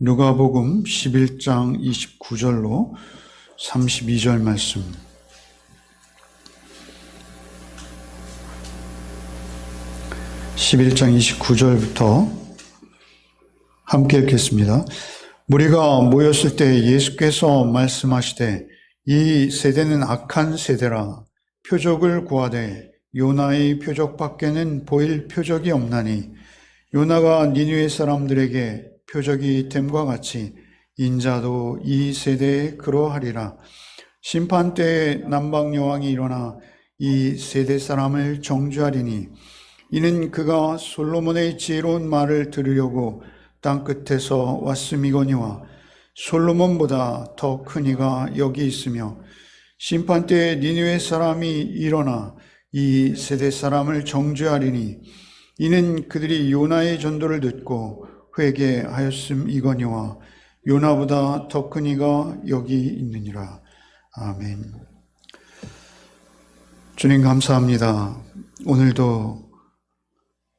누가복음 11장 29절로 32절 말씀. (11장 29절부터) 함께 읽겠습니다. 무리가 모였을 때 예수께서 말씀하시되 이 세대는 악한 세대라. 표적을 구하되 요나의 표적밖에는 보일 표적이 없나니 요나가 니느웨 사람들에게 표적이 됨과 같이 인자도 이 세대에 그러하리라. 심판 때에 남방 여왕이 일어나 이 세대 사람을 정죄하리니 이는 그가 솔로몬의 지혜로운 말을 들으려고 땅 끝에서 왔음이거니와 솔로몬보다 더 큰 이가 여기 있으며 심판 때에 니느웨 사람이 일어나 이 세대 사람을 정죄하리니 이는 그들이 요나의 전도를 듣고 회개하였음이거니와 요나보다 더 큰 이가 여기 있느니라. 아멘. 주님 감사합니다. 오늘도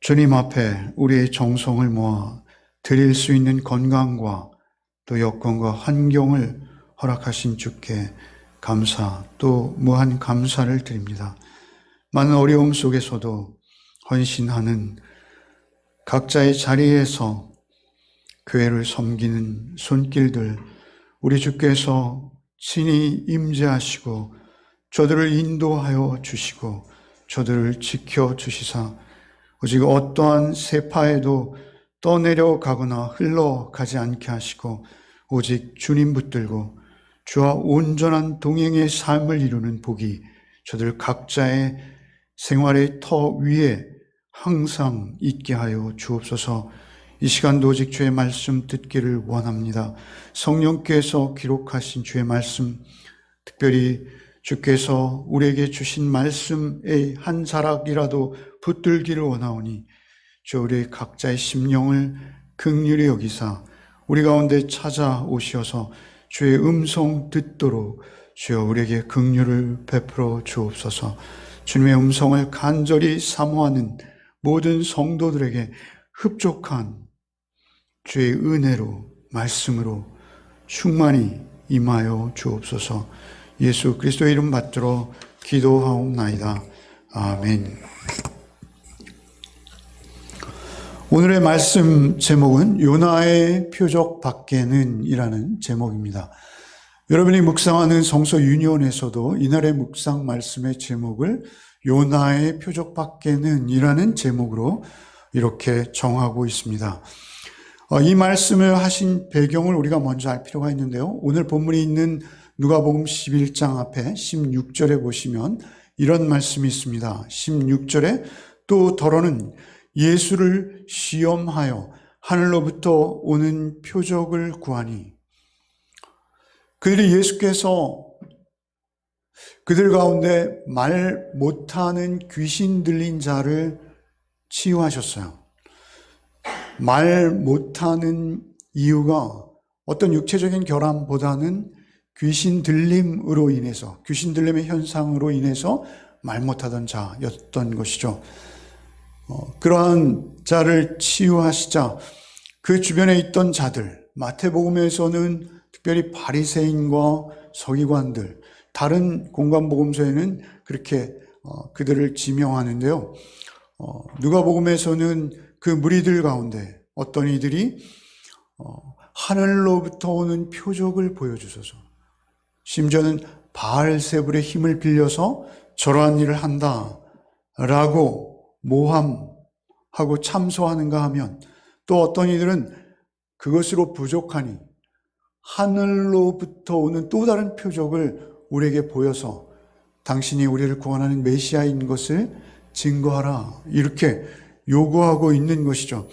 주님 앞에 우리의 정성을 모아 드릴 수 있는 건강과 또 여건과 환경을 허락하신 주께 감사 또 무한 감사를 드립니다. 많은 어려움 속에서도 헌신하는 각자의 자리에서 교회를 섬기는 손길들 우리 주께서 친히 임재하시고 저들을 인도하여 주시고 저들을 지켜주시사 오직 어떠한 세파에도 떠내려가거나 흘러가지 않게 하시고 오직 주님 붙들고 주와 온전한 동행의 삶을 이루는 복이 저들 각자의 생활의 터 위에 항상 있게 하여 주옵소서. 이 시간도 오직 주의 말씀 듣기를 원합니다. 성령께서 기록하신 주의 말씀, 특별히 주께서 우리에게 주신 말씀의 한 자락이라도 붙들기를 원하오니 주 우리 각자의 심령을 긍휼히 여기사 우리 가운데 찾아오시어서 주의 음성 듣도록 주여 우리에게 긍휼을 베풀어 주옵소서. 주님의 음성을 간절히 사모하는 모든 성도들에게 흡족한 주의 은혜로 말씀으로 충만히 임하여 주옵소서. 예수 그리스도의 이름 받들어 기도하옵나이다. 아멘. 오늘의 말씀 제목은 요나의 표적 밖에는 이라는 제목입니다. 여러분이 묵상하는 성서 유니온에서도 이날의 묵상 말씀의 제목을 요나의 표적 밖에는 이라는 제목으로 이렇게 정하고 있습니다. 이 말씀을 하신 배경을 우리가 먼저 알 필요가 있는데요. 오늘 본문이 있는 누가복음 11장 앞에 16절에 보시면 이런 말씀이 있습니다. 16절에 또 더러는 예수를 시험하여 하늘로부터 오는 표적을 구하니 그들이 예수께서 그들 가운데 말 못하는 귀신 들린 자를 치유하셨어요. 말 못하는 이유가 어떤 육체적인 결함보다는 귀신 들림으로 인해서, 귀신 들림의 현상으로 인해서 말 못하던 자였던 것이죠. 그러한 자를 치유하시자 그 주변에 있던 자들, 마태복음에서는 특별히 바리새인과 서기관들, 다른 공관복음서에는 그렇게 그들을 지명하는데요. 누가복음에서는 그 무리들 가운데 어떤 이들이 하늘로부터 오는 표적을 보여주소서. 심지어는 바알세불의 힘을 빌려서 저러한 일을 한다라고 모함하고 참소하는가 하면 또 어떤 이들은 그것으로 부족하니 하늘로부터 오는 또 다른 표적을 우리에게 보여서 당신이 우리를 구원하는 메시아인 것을 증거하라 이렇게 요구하고 있는 것이죠.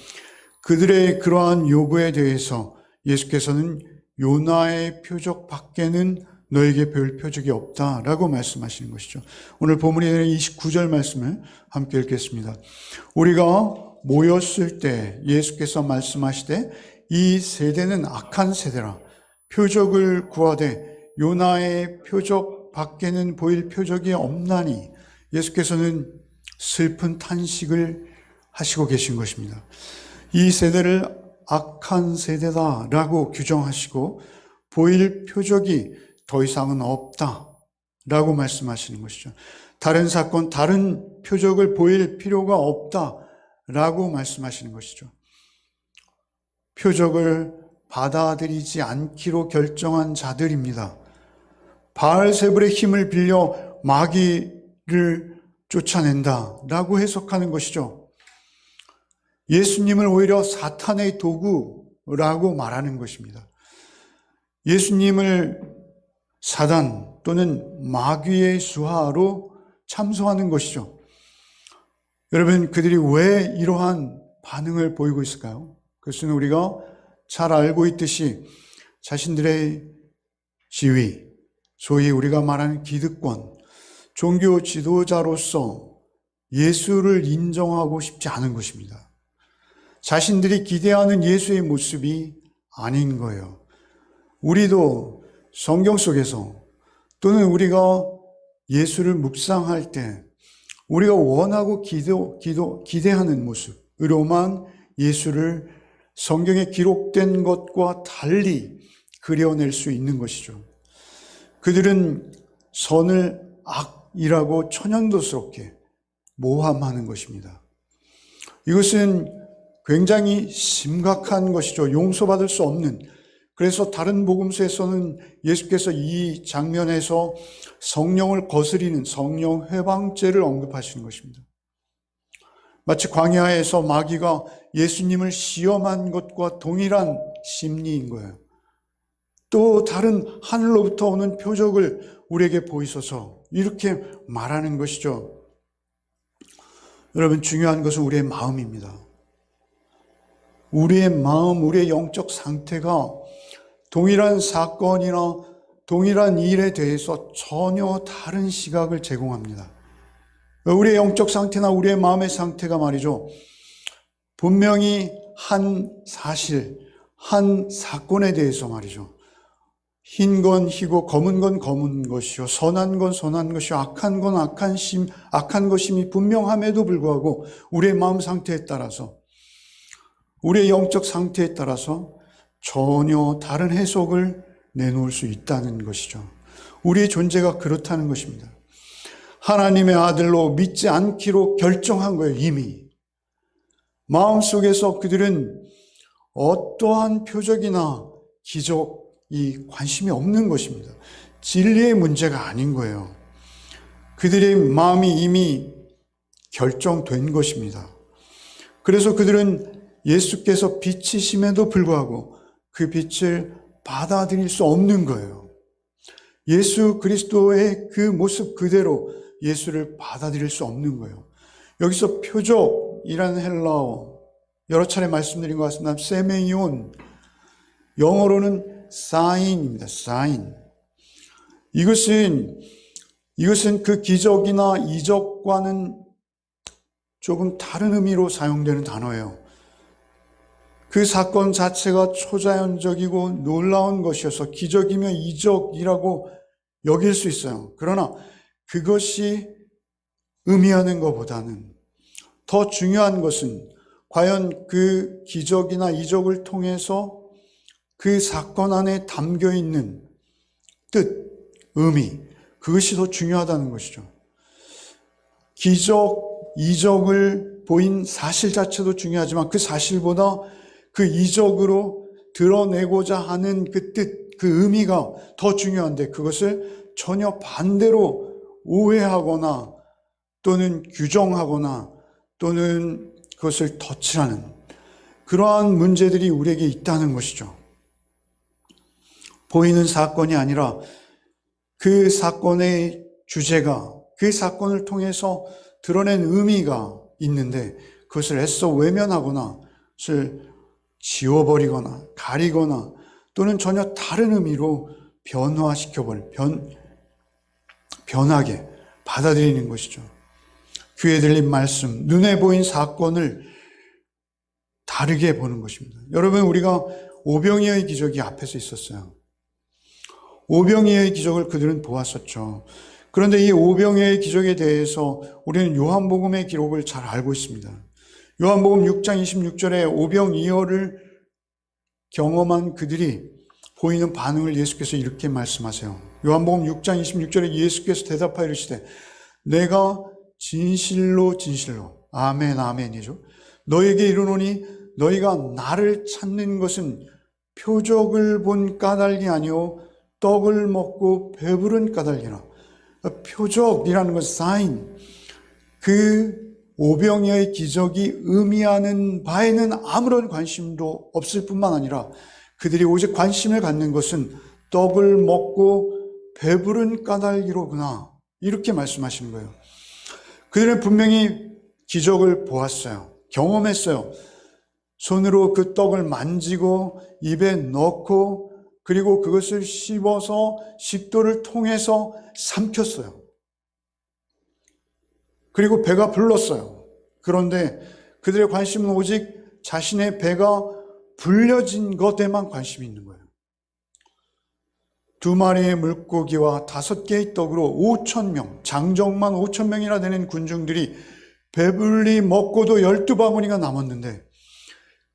그들의 그러한 요구에 대해서 예수께서는 요나의 표적 밖에는 너에게 별 표적이 없다라고 말씀하시는 것이죠. 오늘 본문이 되는 29절 말씀을 함께 읽겠습니다. 우리가 모였을 때 예수께서 말씀하시되 이 세대는 악한 세대라. 표적을 구하되 요나의 표적 밖에는 보일 표적이 없나니 예수께서는 슬픈 탄식을 하시고 계신 것입니다. 이 세대를 악한 세대다라고 규정하시고 보일 표적이 더 이상은 없다라고 말씀하시는 것이죠. 다른 사건, 다른 표적을 보일 필요가 없다라고 말씀하시는 것이죠. 표적을 받아들이지 않기로 결정한 자들입니다. 바알세불의 힘을 빌려 마귀를 쫓아낸다라고 해석하는 것이죠. 예수님을 오히려 사탄의 도구라고 말하는 것입니다. 예수님을 사단 또는 마귀의 수하로 참소하는 것이죠. 여러분, 그들이 왜 이러한 반응을 보이고 있을까요? 그것은 우리가 잘 알고 있듯이 자신들의 지위, 소위 우리가 말하는 기득권, 종교 지도자로서 예수를 인정하고 싶지 않은 것입니다. 자신들이 기대하는 예수의 모습이 아닌 거예요. 우리도 성경 속에서 또는 우리가 예수를 묵상할 때 우리가 원하고 기대하는 모습으로만 예수를 성경에 기록된 것과 달리 그려낼 수 있는 것이죠. 그들은 선을 악이라고 천연도스럽게 모함하는 것입니다. 이것은 굉장히 심각한 것이죠. 용서받을 수 없는. 그래서 다른 복음서에서는 예수께서 이 장면에서 성령을 거스리는 성령 회방죄를 언급하시는 것입니다. 마치 광야에서 마귀가 예수님을 시험한 것과 동일한 심리인 거예요. 또 다른 하늘로부터 오는 표적을 우리에게 보이소서 이렇게 말하는 것이죠. 여러분, 중요한 것은 우리의 마음입니다. 우리의 마음, 우리의 영적 상태가 동일한 사건이나 동일한 일에 대해서 전혀 다른 시각을 제공합니다. 우리의 영적 상태나 우리의 마음의 상태가 말이죠, 분명히 한 사실, 한 사건에 대해서 말이죠, 흰 건 희고 검은 건 검은 것이요 선한 건 선한 것이요 악한 건 악한 것임이 분명함에도 불구하고 우리의 마음 상태에 따라서, 우리의 영적 상태에 따라서 전혀 다른 해석을 내놓을 수 있다는 것이죠. 우리의 존재가 그렇다는 것입니다. 하나님의 아들로 믿지 않기로 결정한 거예요. 이미 마음속에서 그들은 어떠한 표적이나 기적이 관심이 없는 것입니다. 진리의 문제가 아닌 거예요. 그들의 마음이 이미 결정된 것입니다. 그래서 그들은 예수께서 빛이심에도 불구하고 그 빛을 받아들일 수 없는 거예요. 예수 그리스도의 그 모습 그대로 예수를 받아들일 수 없는 거예요. 여기서 표적이라는 헬라어 여러 차례 말씀드린 것 같습니다. 세메이온, 영어로는 사인입니다. 사인. 이것은 그 기적이나 이적과는 조금 다른 의미로 사용되는 단어예요. 그 사건 자체가 초자연적이고 놀라운 것이어서 기적이며 이적이라고 여길 수 있어요. 그러나 그것이 의미하는 것보다는 더 중요한 것은 과연 그 기적이나 이적을 통해서 그 사건 안에 담겨 있는 뜻, 의미, 그것이 더 중요하다는 것이죠. 기적, 이적을 보인 사실 자체도 중요하지만 그 사실보다 그 이적으로 드러내고자 하는 그 뜻, 그 의미가 더 중요한데 그것을 전혀 반대로 오해하거나 또는 규정하거나 또는 그것을 덧칠하는 그러한 문제들이 우리에게 있다는 것이죠. 보이는 사건이 아니라 그 사건의 주제가 그 사건을 통해서 드러낸 의미가 있는데 그것을 애써 외면하거나 그것을 지워버리거나 가리거나 또는 전혀 다른 의미로 변하게 받아들이는 것이죠. 귀에 들린 말씀, 눈에 보인 사건을 다르게 보는 것입니다. 여러분, 우리가 오병이어의 기적이 앞에서 있었어요. 오병이어의 기적을 그들은 보았었죠. 그런데 이 오병이어의 기적에 대해서 우리는 요한복음의 기록을 잘 알고 있습니다. 요한복음 6장 26절에 오병이어를 경험한 그들이 보이는 반응을 예수께서 이렇게 말씀하세요. 요한복음 6장 26절에 예수께서 대답하여 이르시되 내가 진실로 진실로 아멘 아멘이죠. 너에게 이르노니 너희가 나를 찾는 것은 표적을 본 까닭이 아니요 떡을 먹고 배부른 까닭이라. 표적이라는 것, 사인, 그 오병이어의 기적이 의미하는 바에는 아무런 관심도 없을 뿐만 아니라 그들이 오직 관심을 갖는 것은 떡을 먹고 배부른 까닭이로구나, 이렇게 말씀하신 거예요. 그들은 분명히 기적을 보았어요. 경험했어요. 손으로 그 떡을 만지고 입에 넣고 그리고 그것을 씹어서 식도를 통해서 삼켰어요. 그리고 배가 불렀어요. 그런데 그들의 관심은 오직 자신의 배가 불려진 것에만 관심이 있는 거예요. 2마리의 물고기와 5개의 떡으로 5,000명, 장정만 5,000명이나 되는 군중들이 배불리 먹고도 12바구니가 남았는데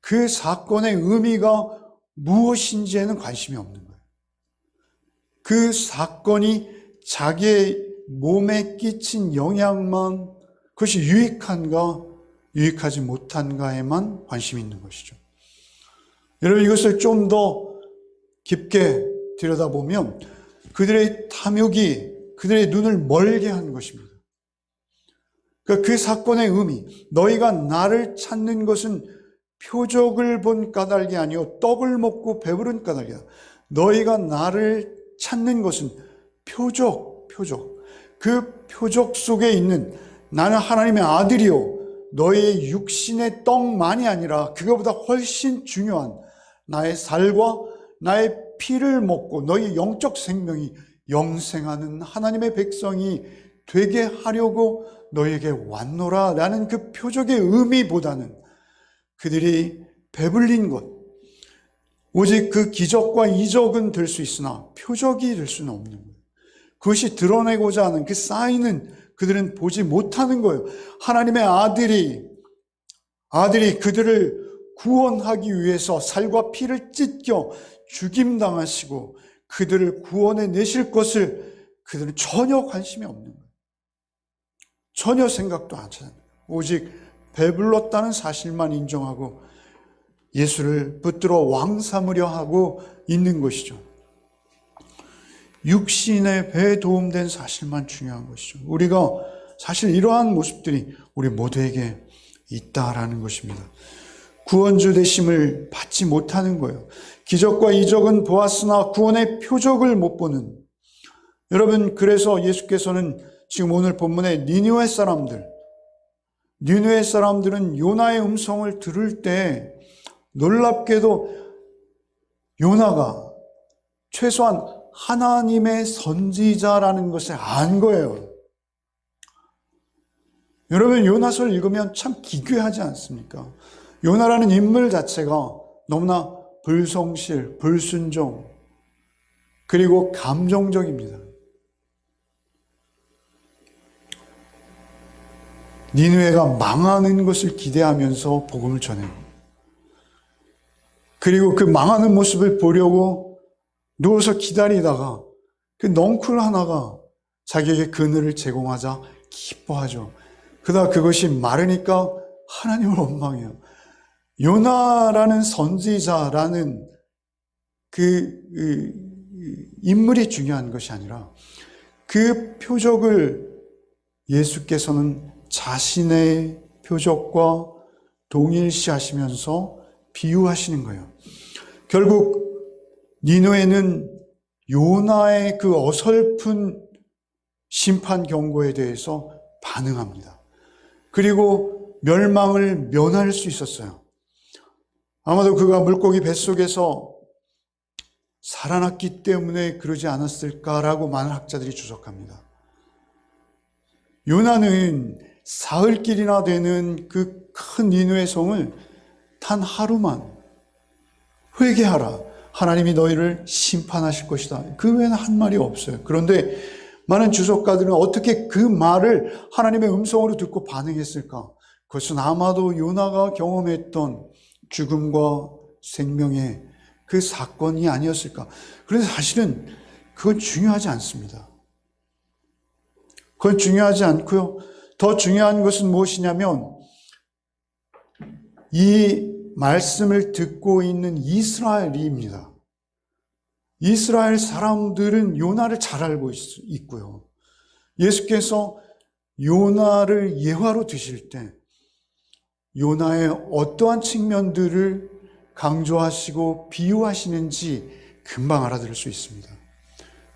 그 사건의 의미가 무엇인지에는 관심이 없는 거예요. 그 사건이 자기의 몸에 끼친 영향만, 그것이 유익한가 유익하지 못한가에만 관심이 있는 것이죠. 여러분, 이것을 좀 더 깊게 들여다보면 그들의 탐욕이 그들의 눈을 멀게 한 것입니다. 그러니까 그 사건의 의미, 너희가 나를 찾는 것은 표적을 본 까닭이 아니요 떡을 먹고 배부른 까닭이다. 너희가 나를 찾는 것은 표적. 그 표적 속에 있는 나는 하나님의 아들이요 너희의 육신의 떡만이 아니라 그것보다 훨씬 중요한 나의 살과 나의 피를 먹고 너희 영적 생명이 영생하는 하나님의 백성이 되게 하려고 너희에게 왔노라 라는 그 표적의 의미보다는 그들이 배불린 것, 오직 그 기적과 이적은 될 수 있으나 표적이 될 수는 없는 거예요. 그것이 드러내고자 하는 그 사인은 그들은 보지 못하는 거예요. 하나님의 아들이 그들을 구원하기 위해서 살과 피를 찢겨 죽임당하시고 그들을 구원해 내실 것을 그들은 전혀 관심이 없는 거예요. 전혀 생각도 안 하잖아요. 오직 배불렀다는 사실만 인정하고 예수를 붙들어 왕 삼으려 하고 있는 것이죠. 육신의 배에 도움된 사실만 중요한 것이죠. 우리가 사실 이러한 모습들이 우리 모두에게 있다라는 것입니다. 구원주 되심을 받지 못하는 거예요. 기적과 이적은 보았으나 구원의 표적을 못 보는. 여러분, 그래서 예수께서는 지금 오늘 본문에 니느웨 사람들은 요나의 음성을 들을 때 놀랍게도 요나가 최소한 하나님의 선지자라는 것을 안 거예요. 여러분, 요나서를 읽으면 참 기괴하지 않습니까? 요나라는 인물 자체가 너무나 불성실, 불순종, 그리고 감정적입니다. 니느웨가 망하는 것을 기대하면서 복음을 전해요. 그리고 그 망하는 모습을 보려고 누워서 기다리다가 그 넝쿨 하나가 자기에게 그늘을 제공하자 기뻐하죠. 그러다 그것이 마르니까 하나님을 원망해요. 요나라는 선지자라는 그 인물이 중요한 것이 아니라 그 표적을 예수께서는 자신의 표적과 동일시하시면서 비유하시는 거예요. 결국 니느웨는 요나의 그 어설픈 심판 경고에 대해서 반응합니다. 그리고 멸망을 면할 수 있었어요. 아마도 그가 물고기 뱃속에서 살아났기 때문에 그러지 않았을까라고 많은 학자들이 추적합니다. 요나는 사흘길이나 되는 그 큰 니느웨 성을 단 하루만 회개하라, 하나님이 너희를 심판하실 것이다, 그 외에는 한 말이 없어요. 그런데 많은 주석가들은 어떻게 그 말을 하나님의 음성으로 듣고 반응했을까? 그것은 아마도 요나가 경험했던 죽음과 생명의 그 사건이 아니었을까? 그런데 사실은 그건 중요하지 않습니다. 그건 중요하지 않고요. 더 중요한 것은 무엇이냐면 이 말씀을 듣고 있는 이스라엘입니다. 이스라엘 사람들은 요나를 잘 알고 있고요. 예수께서 요나를 예화로 드실 때 요나의 어떠한 측면들을 강조하시고 비유하시는지 금방 알아들을 수 있습니다.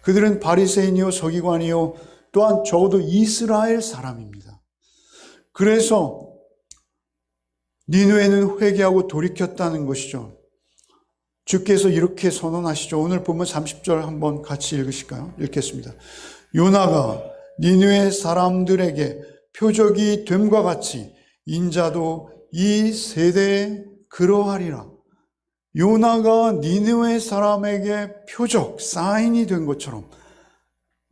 그들은 바리새인이요 서기관이요 또한 적어도 이스라엘 사람입니다. 그래서 니느웨는 회개하고 돌이켰다는 것이죠. 주께서 이렇게 선언하시죠. 오늘 보면 30절 한번 같이 읽으실까요? 읽겠습니다. 요나가 니느웨 사람들에게 표적이 됨과 같이 인자도 이 세대에 그러하리라. 요나가 니느웨 사람에게 표적, 사인이 된 것처럼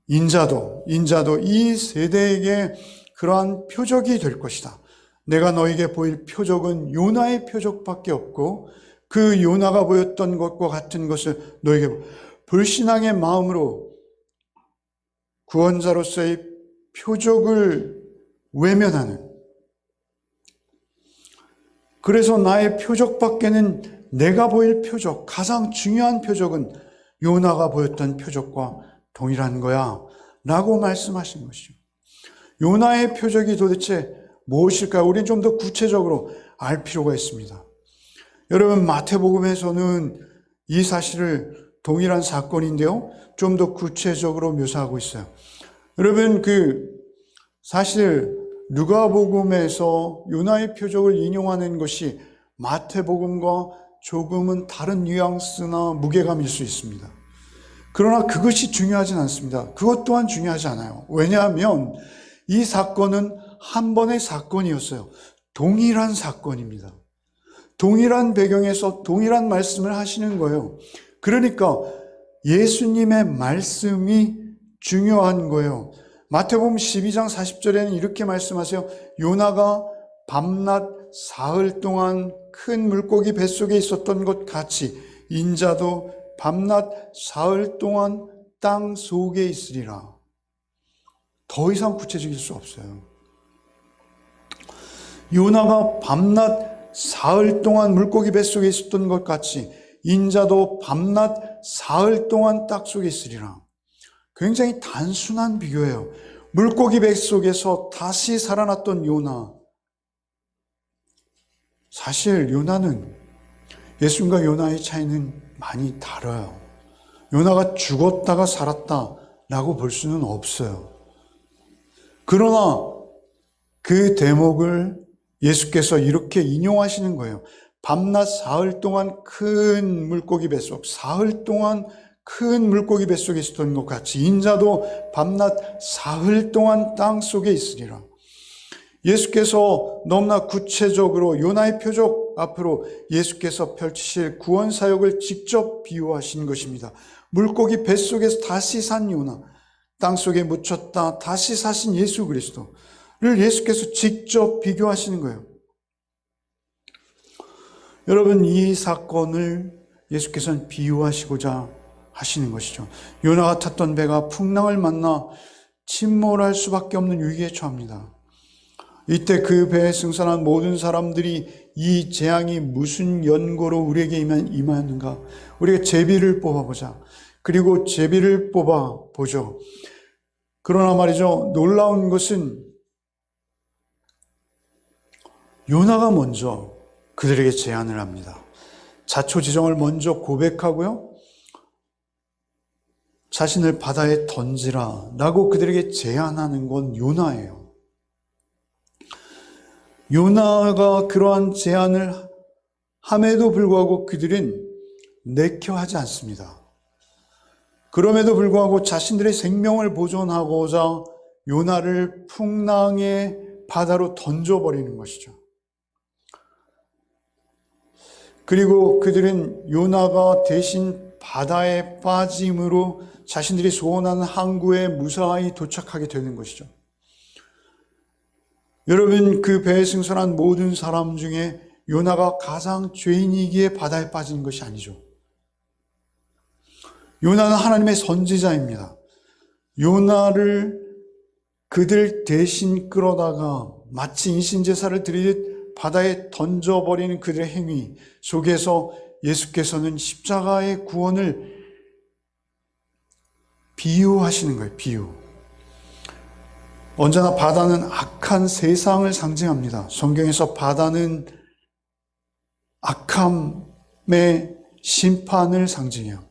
인자도 이 세대에게 그러한 표적이 될 것이다. 내가 너에게 보일 표적은 요나의 표적밖에 없고 그 요나가 보였던 것과 같은 것을 너에게 불신앙의 마음으로 구원자로서의 표적을 외면하는, 그래서 나의 표적밖에는 내가 보일 표적, 가장 중요한 표적은 요나가 보였던 표적과 동일한 거야 라고 말씀하신 것이죠. 요나의 표적이 도대체 무엇일까요? 우리는 좀 더 구체적으로 알 필요가 있습니다. 여러분, 마태복음에서는 이 사실을 동일한 사건인데요, 좀 더 구체적으로 묘사하고 있어요. 여러분, 사실 누가복음에서 요나의 표적을 인용하는 것이 마태복음과 조금은 다른 뉘앙스나 무게감일 수 있습니다. 그러나 그것이 중요하진 않습니다. 그것 또한 중요하지 않아요. 왜냐하면 이 사건은 한 번의 사건이었어요. 동일한 사건입니다. 동일한 배경에서 동일한 말씀을 하시는 거예요. 그러니까 예수님의 말씀이 중요한 거예요. 마태복음 12장 40절에는 이렇게 말씀하세요. 요나가 밤낮 사흘 동안 큰 물고기 뱃속에 있었던 것 같이 인자도 밤낮 사흘 동안 땅 속에 있으리라. 더 이상 구체적일 수 없어요. 요나가 밤낮 사흘 동안 물고기 뱃속에 있었던 것 같이 인자도 밤낮 사흘 동안 땅 속에 있으리라. 굉장히 단순한 비교예요. 물고기 뱃속에서 다시 살아났던 요나. 사실 요나는, 예수님과 요나의 차이는 많이 달라요. 요나가 죽었다가 살았다라고 볼 수는 없어요. 그러나 그 대목을 예수께서 이렇게 인용하시는 거예요. 밤낮 사흘 동안 큰 물고기 뱃속, 사흘 동안 큰 물고기 뱃속에 있었던 것 같이 인자도 밤낮 사흘 동안 땅 속에 있으리라. 예수께서 너무나 구체적으로 요나의 표적 앞으로 예수께서 펼치실 구원 사역을 직접 비유하신 것입니다. 물고기 뱃속에서 다시 산 요나, 땅 속에 묻혔다 다시 사신 예수 그리스도를 예수께서 직접 비교하시는 거예요. 여러분, 이 사건을 예수께서는 비유하시고자 하시는 것이죠. 요나가 탔던 배가 풍랑을 만나 침몰할 수밖에 없는 위기에 처합니다. 이때 그 배에 승선한 모든 사람들이 이 재앙이 무슨 연고로 우리에게 임하였는가? 우리가 제비를 뽑아보자. 그리고 제비를 뽑아보죠. 그러나 말이죠, 놀라운 것은 요나가 먼저 그들에게 제안을 합니다. 자초지종을 먼저 고백하고요, 자신을 바다에 던지라 라고 그들에게 제안하는 건 요나예요. 요나가 그러한 제안을 함에도 불구하고 그들은 내켜하지 않습니다. 그럼에도 불구하고 자신들의 생명을 보존하고자 요나를 풍랑의 바다로 던져버리는 것이죠. 그리고 그들은 요나가 대신 바다에 빠짐으로 자신들이 소원하는 항구에 무사히 도착하게 되는 것이죠. 여러분, 그 배에 승선한 모든 사람 중에 요나가 가장 죄인이기에 바다에 빠진 것이 아니죠. 요나는 하나님의 선지자입니다. 요나를 그들 대신 끌어다가 마치 인신제사를 드리듯 바다에 던져버리는 그들의 행위 속에서 예수께서는 십자가의 구원을 비유하시는 거예요. 비유. 언제나 바다는 악한 세상을 상징합니다. 성경에서 바다는 악함의 심판을 상징해요.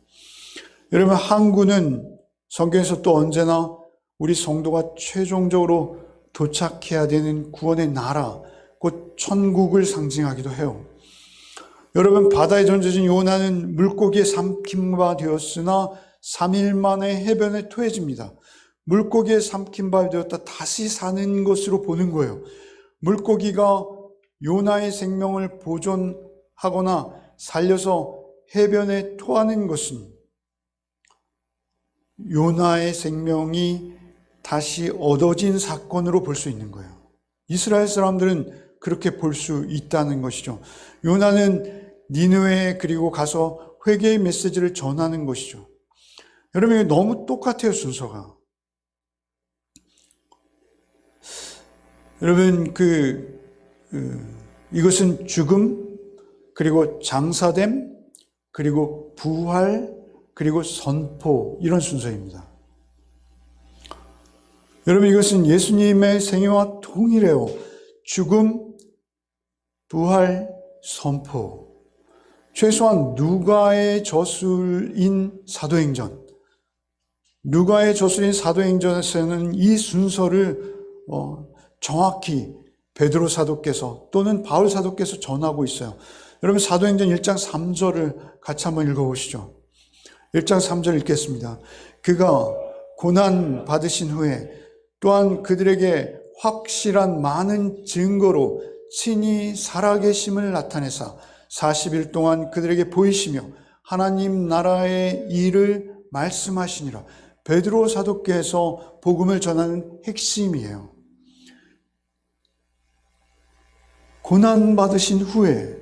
여러분, 항구는 성경에서 또 언제나 우리 성도가 최종적으로 도착해야 되는 구원의 나라, 곧 천국을 상징하기도 해요. 여러분, 바다에 던져진 요나는 물고기에 삼킨 바 되었으나 3일 만에 해변에 토해집니다. 물고기에 삼킨 바 되었다 다시 사는 것으로 보는 거예요. 물고기가 요나의 생명을 보존하거나 살려서 해변에 토하는 것은 요나의 생명이 다시 얻어진 사건으로 볼 수 있는 거예요. 이스라엘 사람들은 그렇게 볼 수 있다는 것이죠. 요나는 니느웨에 그리고 가서 회개의 메시지를 전하는 것이죠. 여러분, 너무 똑같아요, 순서가. 여러분, 이것은 죽음, 그리고 장사됨, 그리고 부활, 그리고 선포, 이런 순서입니다. 여러분, 이것은 예수님의 생애와 동일해요. 죽음, 부활, 선포. 최소한 누가의 저술인 사도행전, 누가의 저술인 사도행전에서는 이 순서를 정확히 베드로 사도께서 또는 바울 사도께서 전하고 있어요. 여러분, 사도행전 1장 3절을 같이 한번 읽어보시죠. 1장 3절 읽겠습니다. 그가 고난 받으신 후에 또한 그들에게 확실한 많은 증거로 친히 살아계심을 나타내사 40일 동안 그들에게 보이시며 하나님 나라의 일을 말씀하시니라. 베드로 사도께서 복음을 전하는 핵심이에요. 고난받으신 후에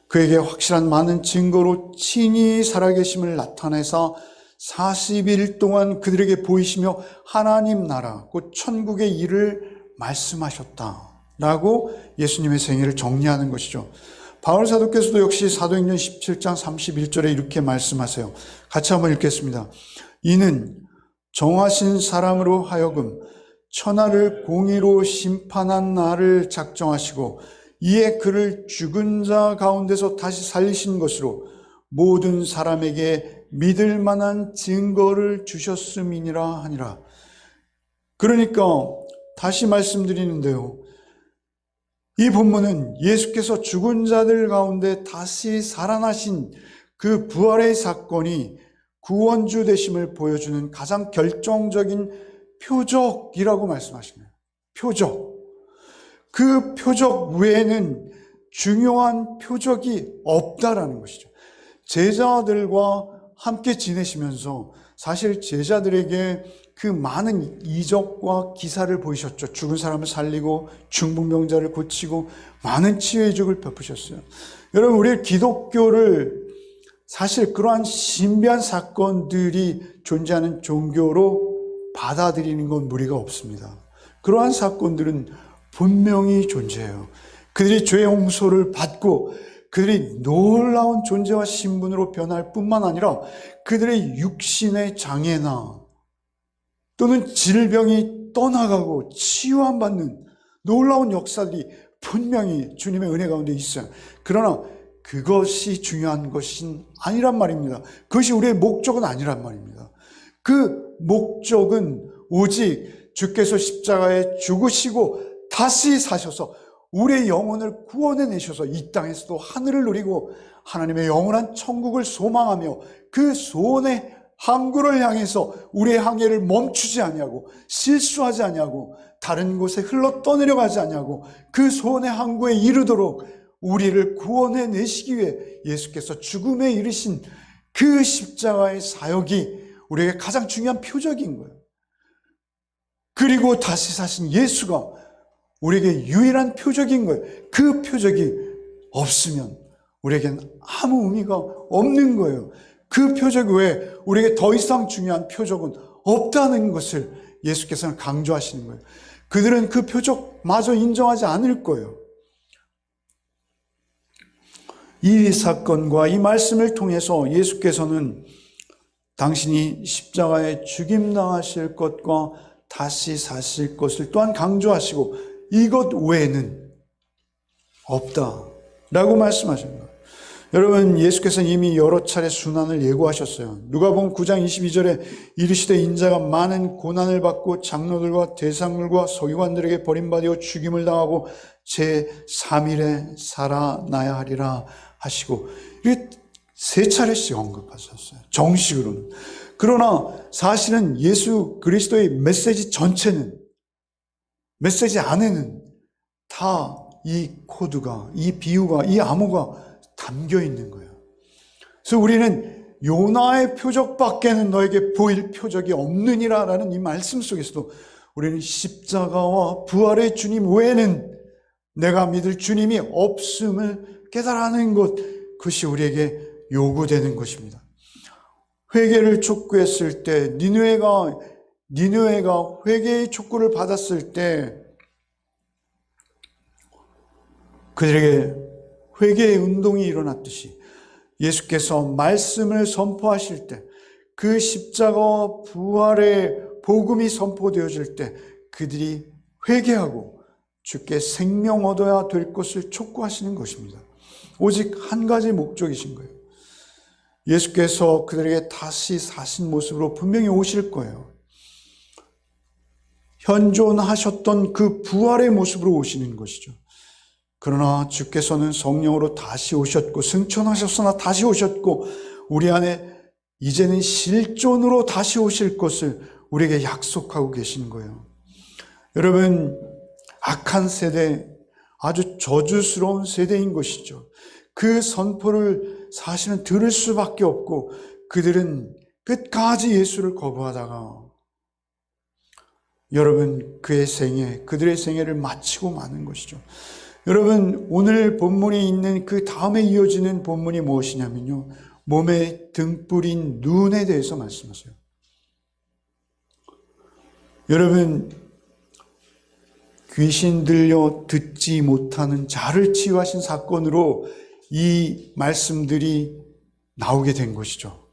그에게 확실한 많은 증거로 친히 살아계심을 나타내사 40일 동안 그들에게 보이시며 하나님 나라, 곧 천국의 일을 말씀하셨다라고 예수님의 생애를 정리하는 것이죠. 바울 사도께서도 역시 사도행전 17장 31절에 이렇게 말씀하세요. 같이 한번 읽겠습니다. 이는 정하신 사람으로 하여금 천하를 공의로 심판한 날을 작정하시고 이에 그를 죽은 자 가운데서 다시 살리신 것으로 모든 사람에게 믿을 만한 증거를 주셨음이니라 하니라. 그러니까 다시 말씀드리는데요, 이 본문은 예수께서 죽은 자들 가운데 다시 살아나신 그 부활의 사건이 구원주 되심을 보여주는 가장 결정적인 표적이라고 말씀하십니다. 표적. 그 표적 외에는 중요한 표적이 없다라는 것이죠. 제자들과 함께 지내시면서 사실 제자들에게 그 많은 이적과 기사를 보이셨죠. 죽은 사람을 살리고 중풍병자를 고치고 많은 치유의 이적을 베푸셨어요. 여러분, 우리 기독교를 사실 그러한 신비한 사건들이 존재하는 종교로 받아들이는 건 무리가 없습니다. 그러한 사건들은 분명히 존재해요. 그들이 죄의 용서를 받고 그들이 놀라운 존재와 신분으로 변할 뿐만 아니라 그들의 육신의 장애나 또는 질병이 떠나가고 치유함 받는 놀라운 역사들이 분명히 주님의 은혜 가운데 있어요. 그러나 그것이 중요한 것은 아니란 말입니다. 그것이 우리의 목적은 아니란 말입니다. 그 목적은 오직 주께서 십자가에 죽으시고 다시 사셔서 우리의 영혼을 구원해내셔서 이 땅에서도 하늘을 누리고 하나님의 영원한 천국을 소망하며 그 소원의 항구를 향해서 우리의 항해를 멈추지 아니하고 실수하지 아니하고 다른 곳에 흘러 떠내려가지 아니하고 그 소원의 항구에 이르도록 우리를 구원해내시기 위해 예수께서 죽음에 이르신 그 십자가의 사역이 우리에게 가장 중요한 표적인 거예요. 그리고 다시 사신 예수가 우리에게 유일한 표적인 거예요. 그 표적이 없으면 우리에겐 아무 의미가 없는 거예요. 그 표적 외에 우리에게 더 이상 중요한 표적은 없다는 것을 예수께서는 강조하시는 거예요. 그들은 그 표적마저 인정하지 않을 거예요. 이 사건과 이 말씀을 통해서 예수께서는 당신이 십자가에 죽임당하실 것과 다시 사실 것을 또한 강조하시고 이것 외에는 없다라고 말씀하신 거예요. 여러분, 예수께서는 이미 여러 차례 순환을 예고하셨어요. 누가복음 9장 22절에 이르시되 인자가 많은 고난을 받고 장로들과 대상들과 서기관들에게 버림받아 죽임을 당하고 제3일에 살아나야 하리라 하시고, 이게 3차례씩 언급하셨어요. 정식으로는. 그러나 사실은 예수 그리스도의 메시지 전체는, 메시지 안에는 다 이 코드가, 이 비유가, 이 암호가 담겨 있는 거예요. 그래서 우리는 요나의 표적밖에는 너에게 보일 표적이 없느니라라는 이 말씀 속에서도 우리는 십자가와 부활의 주님 외에는 내가 믿을 주님이 없음을 깨달아는 것, 그것이 우리에게 요구되는 것입니다. 회개를 촉구했을 때, 니느웨가 회개의 촉구를 받았을 때 그들에게 회개의 운동이 일어났듯이 예수께서 말씀을 선포하실 때, 그 십자가와 부활의 복음이 선포되어질 때 그들이 회개하고 주께 생명 얻어야 될 것을 촉구하시는 것입니다. 오직 한 가지 목적이신 거예요. 예수께서 그들에게 다시 사신 모습으로 분명히 오실 거예요. 현존하셨던 그 부활의 모습으로 오시는 것이죠. 그러나 주께서는 성령으로 다시 오셨고 승천하셨으나 다시 오셨고 우리 안에 이제는 실존으로 다시 오실 것을 우리에게 약속하고 계신 거예요. 여러분, 악한 세대, 아주 저주스러운 세대인 것이죠. 그 선포를 사실은 들을 수밖에 없고 그들은 끝까지 예수를 거부하다가 여러분 그들의 생애를 마치고 마는 것이죠. 여러분, 오늘 본문이 있는 그 다음에 이어지는 본문이 무엇이냐면요, 몸에 등불인 눈에 대해서 말씀하세요. 여러분, 귀신 들려 듣지 못하는 자를 치유하신 사건으로 이 말씀들이 나오게 된 것이죠.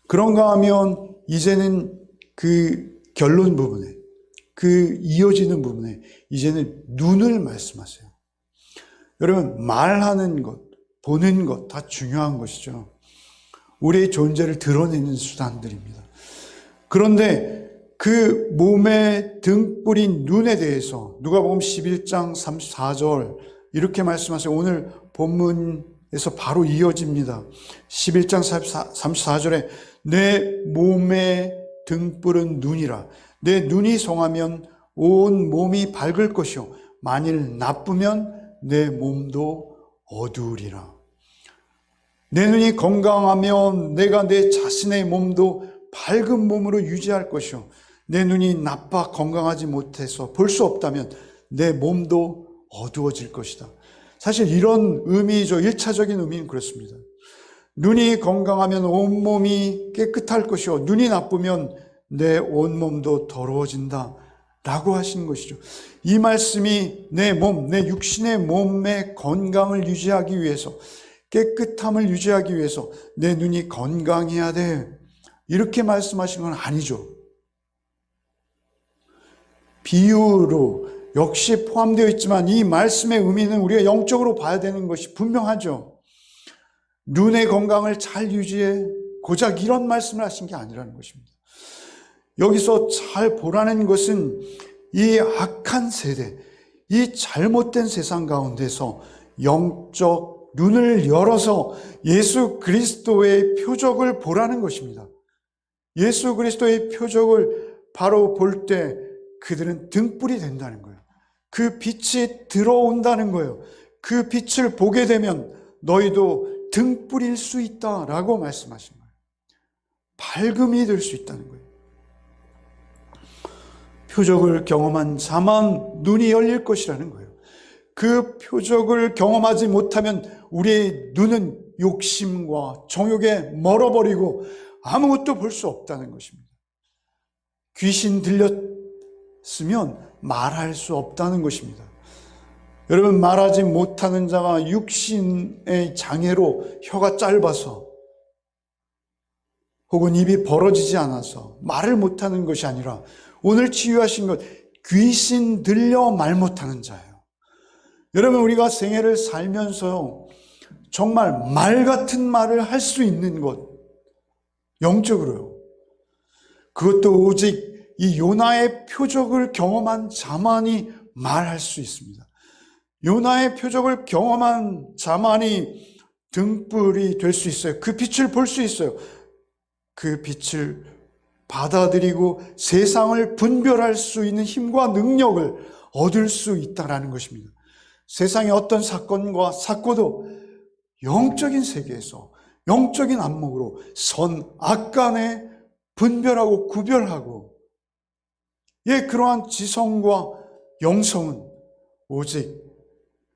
그런가 하면 이제는 그 결론 부분에, 그 이어지는 부분에 이제는 눈을 말씀하세요. 여러분, 말하는 것, 보는 것 다 중요한 것이죠. 우리의 존재를 드러내는 수단들입니다. 그런데 그 몸에 등불인 눈에 대해서 누가복음 11장 34절 이렇게 말씀하세요. 오늘 본문에서 바로 이어집니다. 11장 34절에 내 몸에 등불은 눈이라. 내 눈이 성하면 온 몸이 밝을 것이요 만일 나쁘면 내 몸도 어두우리라. 내 눈이 건강하면 내가 내 자신의 몸도 밝은 몸으로 유지할 것이요 내 눈이 나빠 건강하지 못해서 볼 수 없다면 내 몸도 어두워질 것이다. 사실 이런 의미죠. 1차적인 의미는 그렇습니다. 눈이 건강하면 온몸이 깨끗할 것이요 눈이 나쁘면 내 온몸도 더러워진다 라고 하시는 것이죠. 이 말씀이 내 몸, 내 육신의 몸의 건강을 유지하기 위해서, 깨끗함을 유지하기 위해서 내 눈이 건강해야 돼, 이렇게 말씀하신 건 아니죠. 비유로 역시 포함되어 있지만 이 말씀의 의미는 우리가 영적으로 봐야 되는 것이 분명하죠. 눈의 건강을 잘 유지해, 고작 이런 말씀을 하신 게 아니라는 것입니다. 여기서 잘 보라는 것은 이 악한 세대, 이 잘못된 세상 가운데서 영적 눈을 열어서 예수 그리스도의 표적을 보라는 것입니다. 예수 그리스도의 표적을 바로 볼 때 그들은 등불이 된다는 거예요. 그 빛이 들어온다는 거예요. 그 빛을 보게 되면 너희도 등불일 수 있다라고 말씀하신 거예요. 밝음이 될 수 있다는 거예요. 표적을 경험한 자만 눈이 열릴 것이라는 거예요. 그 표적을 경험하지 못하면 우리의 눈은 욕심과 정욕에 멀어버리고 아무것도 볼 수 없다는 것입니다. 귀신 들렸으면 말할 수 없다는 것입니다. 여러분, 말하지 못하는 자가 육신의 장애로 혀가 짧아서 혹은 입이 벌어지지 않아서 말을 못하는 것이 아니라 오늘 치유하신 것, 귀신 들려 말 못하는 자예요. 여러분, 우리가 생애를 살면서 정말 말 같은 말을 할 수 있는 것, 영적으로요. 그것도 오직 이 요나의 표적을 경험한 자만이 말할 수 있습니다. 요나의 표적을 경험한 자만이 등불이 될 수 있어요. 그 빛을 볼 수 있어요. 그 빛을 받아들이고 세상을 분별할 수 있는 힘과 능력을 얻을 수 있다는 것입니다. 세상의 어떤 사건과 사고도 영적인 세계에서 영적인 안목으로 선, 악 간에 분별하고 구별하고, 그러한 지성과 영성은 오직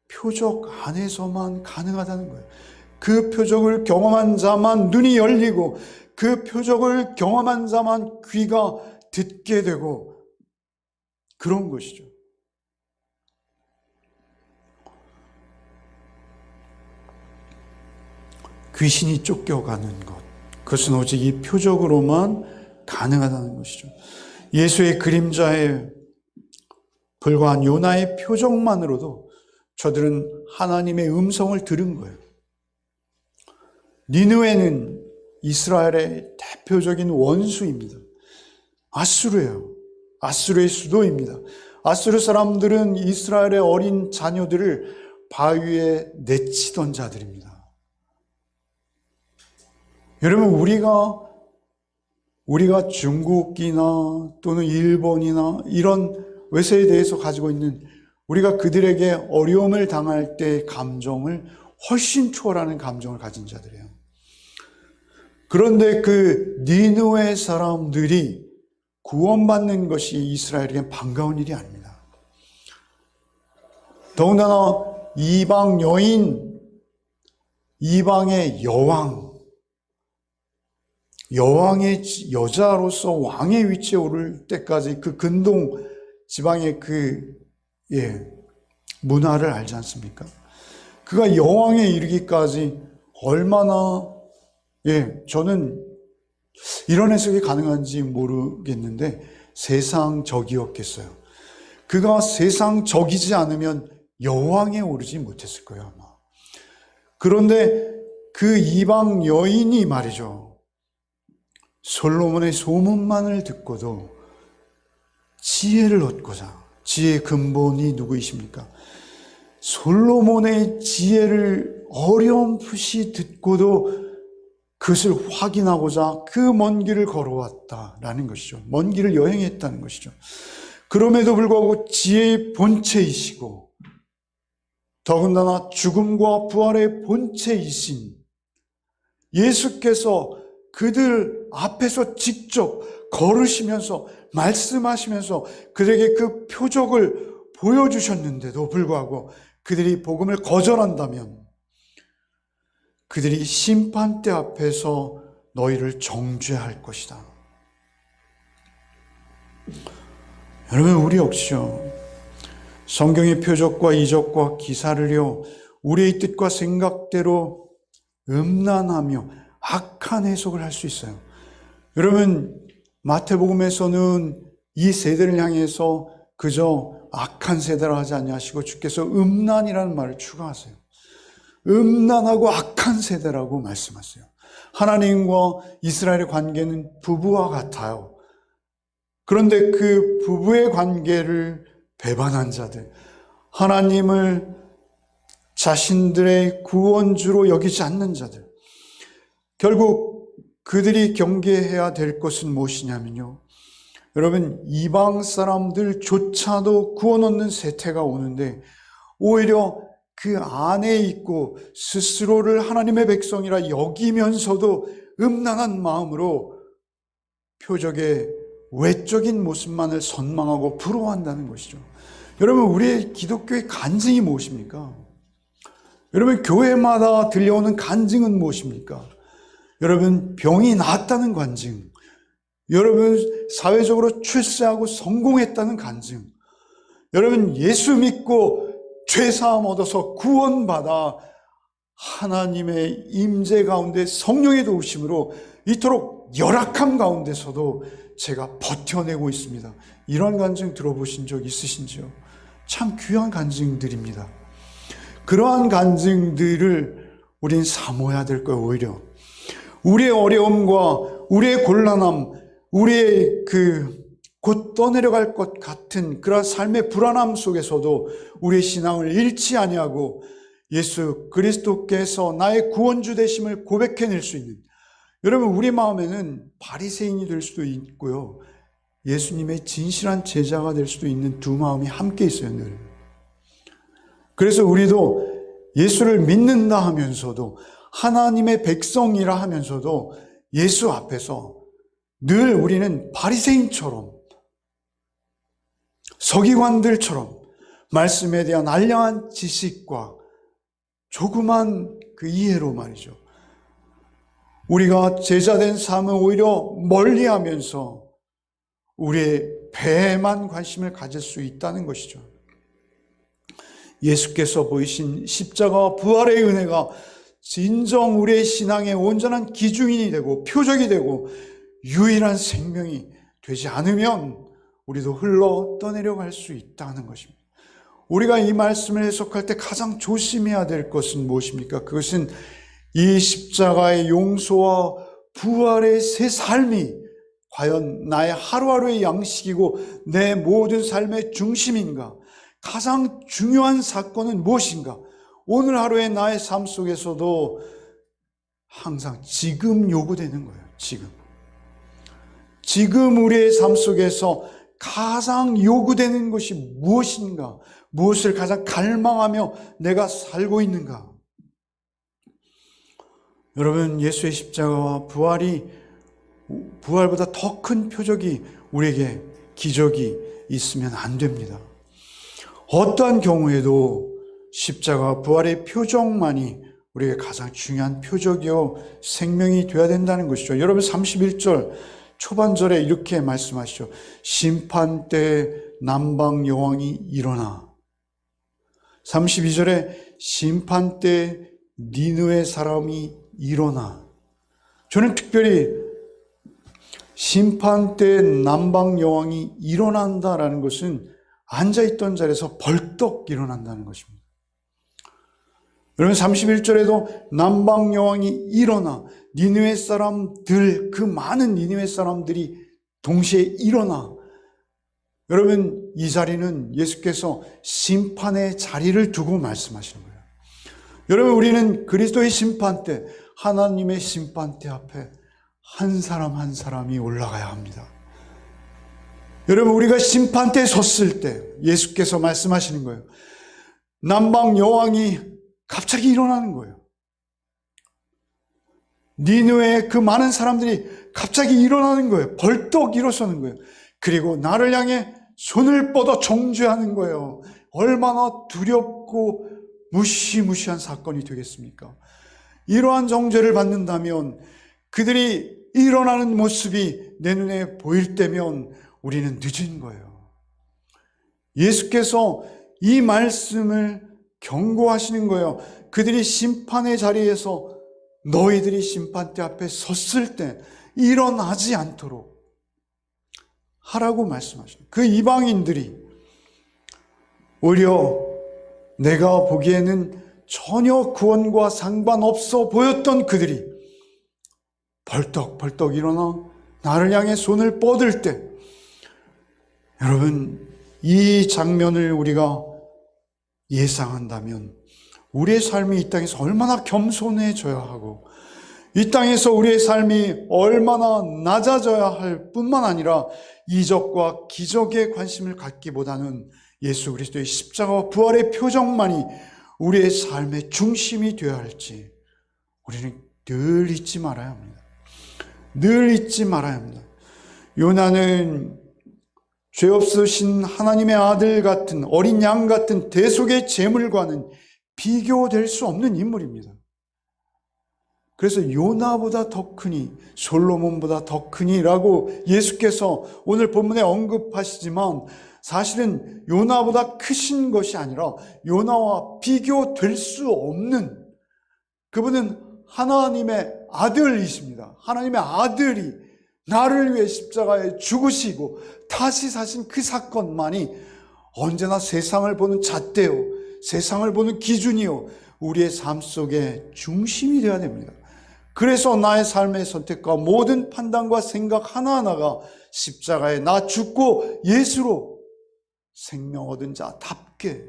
표적 안에서만 가능하다는 거예요. 그 표적을 경험한 자만 눈이 열리고 그 표적을 경험한 자만 귀가 듣게 되고 그런 것이죠. 귀신이 쫓겨가는 것, 그것은 오직 이 표적으로만 가능하다는 것이죠. 예수의 그림자에 불과한 요나의 표적만으로도 저들은 하나님의 음성을 들은 거예요. 니느웨는 이스라엘의 대표적인 원수입니다. 아수르예요. 아수르의 수도입니다. 아수르 사람들은 이스라엘의 어린 자녀들을 바위에 내치던 자들입니다. 여러분, 우리가 중국이나 또는 일본이나 이런 외세에 대해서 가지고 있는, 우리가 그들에게 어려움을 당할 때의 감정을 훨씬 초월하는 감정을 가진 자들이에요. 그런데 그 니느웨 사람들이 구원받는 것이 이스라엘에겐 반가운 일이 아닙니다. 더군다나 이방 여인, 이방의 여왕의 여자로서 왕의 위치에 오를 때까지 그 근동 지방의 문화를 알지 않습니까? 그가 여왕에 이르기까지 얼마나, 저는 이런 해석이 가능한지 모르겠는데 세상적이었겠어요. 그가 세상적이지 않으면 여왕에 오르지 못했을 거예요, 아마. 그런데 그 이방 여인이 말이죠, 솔로몬의 소문만을 듣고도 지혜를 얻고자, 지혜의 근본이 누구이십니까? 솔로몬의 지혜를 어렴풋이 듣고도 그것을 확인하고자 그 먼 길을 걸어왔다라는 것이죠. 먼 길을 여행했다는 것이죠. 그럼에도 불구하고 지혜의 본체이시고 더군다나 죽음과 부활의 본체이신 예수께서 그들 앞에서 직접 걸으시면서 말씀하시면서 그들에게 그 표적을 보여주셨는데도 불구하고 그들이 복음을 거절한다면 그들이 심판대 앞에서 너희를 정죄할 것이다. 여러분, 우리 역시요, 성경의 표적과 이적과 기사를요, 우리의 뜻과 생각대로 음란하며 악한 해석을 할 수 있어요. 여러분, 마태복음에서는 이 세대를 향해서 그저 악한 세대라 하지 아니하시고 주께서 음란이라는 말을 추가하세요. 음란하고 악한 세대라고 말씀하세요. 하나님과 이스라엘의 관계는 부부와 같아요. 그런데 그 부부의 관계를 배반한 자들, 하나님을 자신들의 구원주로 여기지 않는 자들, 결국 그들이 경계해야 될 것은 무엇이냐면요, 여러분, 이방 사람들조차도 구원 얻는 세태가 오는데 오히려 그 안에 있고 스스로를 하나님의 백성이라 여기면서도 음란한 마음으로 표적의 외적인 모습만을 선망하고 부러워한다는 것이죠. 여러분, 우리의 기독교의 간증이 무엇입니까? 여러분, 교회마다 들려오는 간증은 무엇입니까? 여러분, 병이 나았다는 간증, 여러분, 사회적으로 출세하고 성공했다는 간증, 여러분, 예수 믿고 죄사함 얻어서 구원받아 하나님의 임재 가운데 성령의 도우심으로 이토록 열악함 가운데서도 제가 버텨내고 있습니다. 이런 간증 들어보신 적 있으신지요? 참 귀한 간증들입니다. 그러한 간증들을 우린 사모해야 될 거예요. 오히려 우리의 어려움과 우리의 곤란함, 우리의 곧 떠내려갈 것 같은 그런 삶의 불안함 속에서도 우리의 신앙을 잃지 아니하고 예수 그리스도께서 나의 구원주 되심을 고백해낼 수 있는, 여러분, 우리 마음에는 바리새인이 될 수도 있고요, 예수님의 진실한 제자가 될 수도 있는 두 마음이 함께 있어요, 늘. 그래서 우리도 예수를 믿는다 하면서도, 하나님의 백성이라 하면서도 예수 앞에서 늘 우리는 바리새인처럼, 서기관들처럼 말씀에 대한 알량한 지식과 조그만 그 이해로 말이죠, 우리가 제자된 삶을 오히려 멀리하면서 우리의 배에만 관심을 가질 수 있다는 것이죠. 예수께서 보이신 십자가와 부활의 은혜가 진정 우리의 신앙의 온전한 기준이 되고 표적이 되고 유일한 생명이 되지 않으면 우리도 흘러 떠내려갈 수 있다는 것입니다. 우리가 이 말씀을 해석할 때 가장 조심해야 될 것은 무엇입니까? 그것은 이 십자가의 용서와 부활의 새 삶이 과연 나의 하루하루의 양식이고 내 모든 삶의 중심인가? 가장 중요한 사건은 무엇인가? 오늘 하루의 나의 삶 속에서도 항상 지금 요구되는 거예요. 지금 우리의 삶 속에서 가장 요구되는 것이 무엇인가? 무엇을 가장 갈망하며 내가 살고 있는가? 여러분, 예수의 십자가와 부활보다 더 큰 표적이, 우리에게 기적이 있으면 안 됩니다. 어떠한 경우에도 십자가 부활의 표적만이 우리에게 가장 중요한 표적이요 생명이 되어야 된다는 것이죠. 여러분, 31절 초반절에 이렇게 말씀하시죠. 심판 때 남방 여왕이 일어나. 32절에 심판 때 니느웨 사람이 일어나. 저는 특별히 심판 때 남방 여왕이 일어난다라는 것은 앉아있던 자리에서 벌떡 일어난다는 것입니다. 여러분, 31절에도 남방 여왕이 일어나, 니느웨 사람들, 그 많은 니느웨 사람들이 동시에 일어나. 여러분, 이 자리는 예수께서 심판의 자리를 두고 말씀하시는 거예요. 여러분, 우리는 그리스도의 심판 때, 하나님의 심판 때 앞에 한 사람 한 사람이 올라가야 합니다. 여러분, 우리가 심판대에 섰을 때 예수께서 말씀하시는 거예요. 남방 여왕이 갑자기 일어나는 거예요. 니느웨의 그 많은 사람들이 갑자기 일어나는 거예요. 벌떡 일어서는 거예요. 그리고 나를 향해 손을 뻗어 정죄하는 거예요. 얼마나 두렵고 무시무시한 사건이 되겠습니까? 이러한 정죄를 받는다면, 그들이 일어나는 모습이 내 눈에 보일 때면 우리는 늦은 거예요. 예수께서 이 말씀을 경고하시는 거예요. 그들이 심판의 자리에서, 너희들이 심판대 앞에 섰을 때 일어나지 않도록 하라고 말씀하시는, 그 이방인들이 오히려 내가 보기에는 전혀 구원과 상관없어 보였던 그들이 벌떡 일어나 나를 향해 손을 뻗을 때, 여러분, 이 장면을 우리가 예상한다면 우리의 삶이 이 땅에서 얼마나 겸손해져야 하고, 이 땅에서 우리의 삶이 얼마나 낮아져야 할 뿐만 아니라 이적과 기적에 관심을 갖기보다는 예수 그리스도의 십자가와 부활의 표적만이 우리의 삶의 중심이 되어야 할지 우리는 늘 잊지 말아야 합니다. 늘 잊지 말아야 합니다. 요나는 죄 없으신 하나님의 아들 같은, 어린 양 같은 대속의 제물과는 비교될 수 없는 인물입니다. 그래서 요나보다 더 크니, 솔로몬보다 더 크니라고 예수께서 오늘 본문에 언급하시지만 사실은 요나보다 크신 것이 아니라 요나와 비교될 수 없는, 그분은 하나님의 아들이십니다. 하나님의 아들이 나를 위해 십자가에 죽으시고 다시 사신 그 사건만이 언제나 세상을 보는 잣대요, 세상을 보는 기준이요, 우리의 삶 속의 중심이 되어야 됩니다. 그래서 나의 삶의 선택과 모든 판단과 생각 하나하나가 십자가에 나 죽고 예수로 생명 얻은 자답게,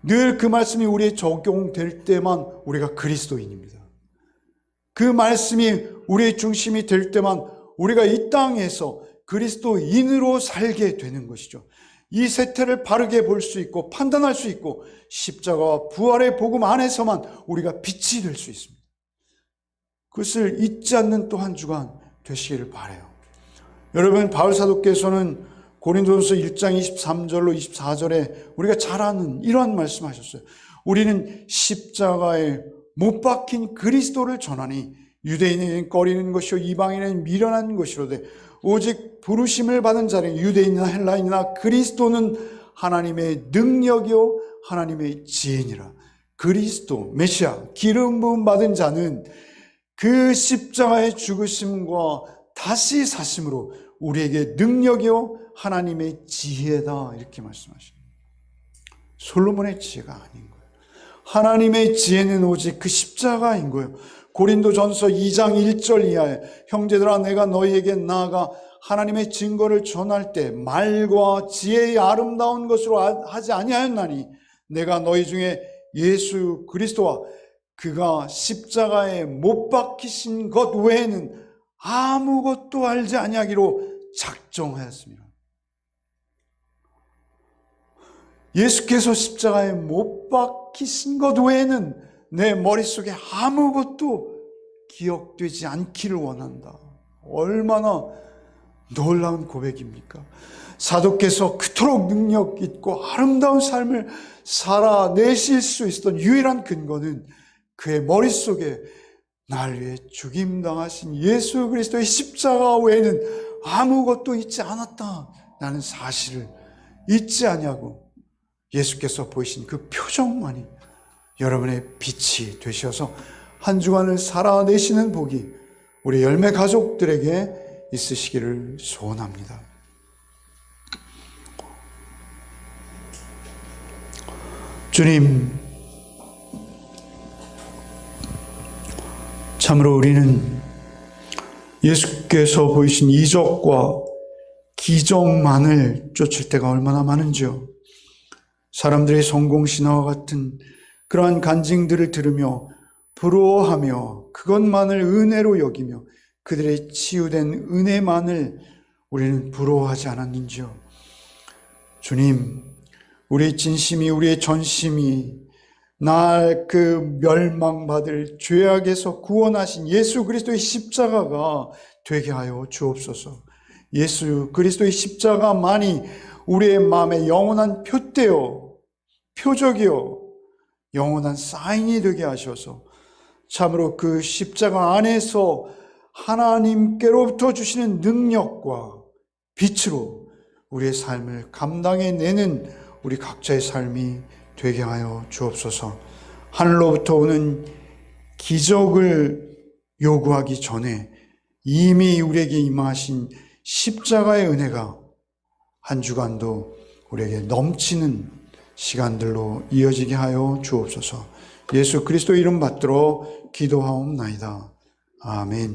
늘 그 말씀이 우리에 적용될 때만 우리가 그리스도인입니다. 그 말씀이 우리의 중심이 될 때만 우리가 이 땅에서 그리스도인으로 살게 되는 것이죠. 이 세태를 바르게 볼 수 있고 판단할 수 있고 십자가와 부활의 복음 안에서만 우리가 빛이 될 수 있습니다. 그것을 잊지 않는 또 한 주간 되시기를 바라요. 여러분, 바울 사도께서는 고린도전서 1장 23절로 24절에 우리가 잘 아는 이러한 말씀하셨어요. 우리는 십자가에 못 박힌 그리스도를 전하니 유대인에게는 꺼리는 것이요 이방인에게는 미련한 것이로되 오직 부르심을 받은 자는 유대인이나 헬라인이나 그리스도는 하나님의 능력이요 하나님의 지혜니라. 그리스도 메시아 기름 부음 받은 자는 그 십자가의 죽으심과 다시 사심으로 우리에게 능력이요 하나님의 지혜다, 이렇게 말씀하십니다. 솔로몬의 지혜가 아닌 거예요. 하나님의 지혜는 오직 그 십자가인 거예요. 고린도전서 2장 1절 이하에 형제들아 내가 너희에게 나아가 하나님의 증거를 전할 때 말과 지혜의 아름다운 것으로 하지 아니하였나니 내가 너희 중에 예수 그리스도와 그가 십자가에 못 박히신 것 외에는 아무것도 알지 아니하기로 작정하였습니다. 예수께서 십자가에 못 박히신 것 외에는 내 머릿속에 아무것도 기억되지 않기를 원한다. 얼마나 놀라운 고백입니까? 사도께서 그토록 능력 있고 아름다운 삶을 살아내실 수 있었던 유일한 근거는 그의 머릿속에 날 위해 죽임당하신 예수 그리스도의 십자가 외에는 아무것도 있지 않았다라는 사실을 잊지 아니하고 예수께서 보이신 그 표정만이 여러분의 빛이 되셔서 한 주간을 살아내시는 복이 우리 열매 가족들에게 있으시기를 소원합니다. 주님, 참으로 우리는 예수께서 보이신 이적과 기적만을 쫓을 때가 얼마나 많은지요. 사람들의 성공신화와 같은 그러한 간증들을 들으며 부러워하며 그것만을 은혜로 여기며 그들의 치유된 은혜만을 우리는 부러워하지 않았는지요. 주님, 우리의 진심이, 우리의 전심이 날 그 멸망받을 죄악에서 구원하신 예수 그리스도의 십자가가 되게 하여 주옵소서. 예수 그리스도의 십자가만이 우리의 마음에 영원한 표대요, 표적이요, 영원한 사인이 되게 하셔서 참으로 그 십자가 안에서 하나님께로부터 주시는 능력과 빛으로 우리의 삶을 감당해내는 우리 각자의 삶이 되게 하여 주옵소서. 하늘로부터 오는 기적을 요구하기 전에 이미 우리에게 임하신 십자가의 은혜가 한 주간도 우리에게 넘치는 시간들로 이어지게 하여 주옵소서. 예수 그리스도 이름 받들어 기도하옵나이다. 아멘.